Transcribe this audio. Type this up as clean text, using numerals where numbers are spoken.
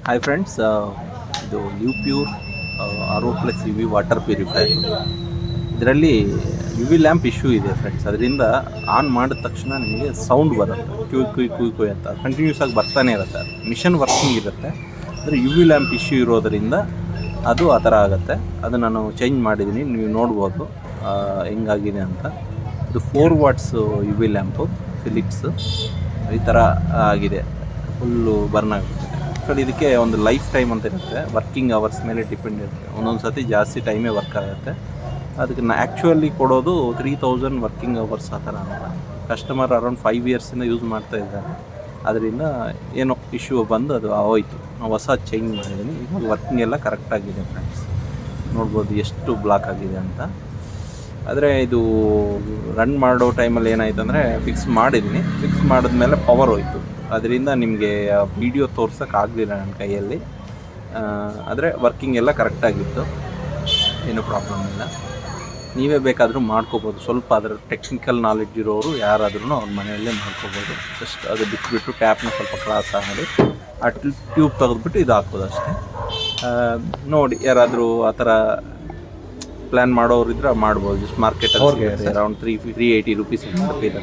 Hi friends, ಇದು Livpure RO+ UV water purifier. ಇದರಲ್ಲಿ UV lamp issue ಇದೆ friends. ಅದರಿಂದ ಆನ್ ಮಾಡಿದ ತಕ್ಷಣ ನಿಮಗೆ ಸೌಂಡ್ ಬರುತ್ತೆ, ಕ್ಯೂ ಅಂತ ಕಂಟಿನ್ಯೂಸ್ ಆಗಿ ಬರ್ತಾನೆ ಇರುತ್ತೆ. ಮಿಷನ್ ವರ್ಕಿಂಗ್ ಇರುತ್ತೆ, ಅಂದರೆ UV ಲ್ಯಾಂಪ್ ಇಶ್ಯೂ ಇರೋದರಿಂದ ಅದು ಆ ಥರ ಆಗುತ್ತೆ. ಅದು ನಾನು ಚೇಂಜ್ ಮಾಡಿದ್ದೀನಿ, ನೀವು ನೋಡ್ಬೋದು ಹೆಂಗಾಗಿದೆ ಅಂತ. ಇದು 4 ವಾಟ್ಸ್ UV ಲ್ಯಾಂಪು, ಫಿಲಿಪ್ಸು. ಈ ಥರ ಆಗಿದೆ, ಫುಲ್ಲು ಬರ್ನ್ ಆಗುತ್ತೆ. ಆ್ಯಕ್ಚುಲಿ ಇದಕ್ಕೆ ಒಂದು ಲೈಫ್ ಟೈಮ್ ಅಂತ ಇರುತ್ತೆ, ವರ್ಕಿಂಗ್ ಅವರ್ಸ್ ಮೇಲೆ ಡಿಪೆಂಡ್ ಇರುತ್ತೆ. ಒಂದೊಂದು ಸತಿ ಜಾಸ್ತಿ ಟೈಮೇ ವರ್ಕ್ ಆಗುತ್ತೆ. ಅದಕ್ಕೆ ಆ್ಯಕ್ಚುಲಿ ಕೊಡೋದು 3000 ವರ್ಕಿಂಗ್ ಅವರ್ಸ್ ಆ ಥರ ಅಂತ. ಕಸ್ಟಮರ್ ಅರೌಂಡ್ 5 ಇಯರ್ಸಿಂದ ಯೂಸ್ ಮಾಡ್ತಾ ಇದ್ದಾರೆ. ಅದರಿಂದ ಏನೋ ಇಶ್ಯೂ ಬಂದು ಅದು ಹೋಯಿತು. ನಾವು ಹೊಸ ಚೇಂಜ್ ಮಾಡಿದ್ದೀನಿ. ಈಗ ವರ್ಕಿಂಗ್ ಎಲ್ಲ ಕರೆಕ್ಟಾಗಿದೆ ಫ್ರೆಂಡ್ಸ್. ನೋಡ್ಬೋದು ಎಷ್ಟು ಬ್ಲಾಕ್ ಆಗಿದೆ ಅಂತ. ಆದರೆ ಇದು ರನ್ ಮಾಡೋ ಟೈಮಲ್ಲಿ ಏನಾಯಿತು ಅಂದರೆ, ಫಿಕ್ಸ್ ಮಾಡಿದ್ದೀನಿ. ಫಿಕ್ಸ್ ಮಾಡಿದ್ಮೇಲೆ ಪವರ್ ಹೋಯಿತು. ಅದರಿಂದ ನಿಮಗೆ ವಿಡಿಯೋ ತೋರ್ಸೋಕ್ಕಾಗಲಿಲ್ಲ ನನ್ನ ಕೈಯಲ್ಲಿ. ಆದರೆ ವರ್ಕಿಂಗ್ ಎಲ್ಲ ಕರೆಕ್ಟಾಗಿತ್ತು, ಏನೂ ಪ್ರಾಬ್ಲಮ್ ಇಲ್ಲ. ನೀವೇ ಬೇಕಾದರೂ ಮಾಡ್ಕೋಬೋದು. ಸ್ವಲ್ಪ ಅದರ ಟೆಕ್ನಿಕಲ್ ನಾಲೆಡ್ಜ್ ಇರೋರು ಯಾರಾದ್ರೂ ಅವ್ರ ಮನೆಯಲ್ಲೇ ಮಾಡ್ಕೋಬೋದು. ಜಸ್ಟ್ ಅದು ಬಿಟ್ಬಿಟ್ಟು ಟ್ಯಾಪ್ನ ಸ್ವಲ್ಪ ಕ್ರಾಸ್ ಮಾಡಿ ಆ ಟ್ಯೂಬ್ ತೆಗೆದ್ಬಿಟ್ಟು ಇದು ಹಾಕ್ಬೋದು ಅಷ್ಟೇ. ನೋಡಿ, ಯಾರಾದರೂ ಆ ಥರ ಪ್ಲ್ಯಾನ್ ಮಾಡೋರು ಇದ್ರೆ ಮಾಡ್ಬೋದು. ಜಸ್ಟ್ ಮಾರ್ಕೆಟಲ್ಲಿ ಅರೌಂಡ್ 380 ರುಪೀಸ್ ಇರುತ್ತೆ ಇದು.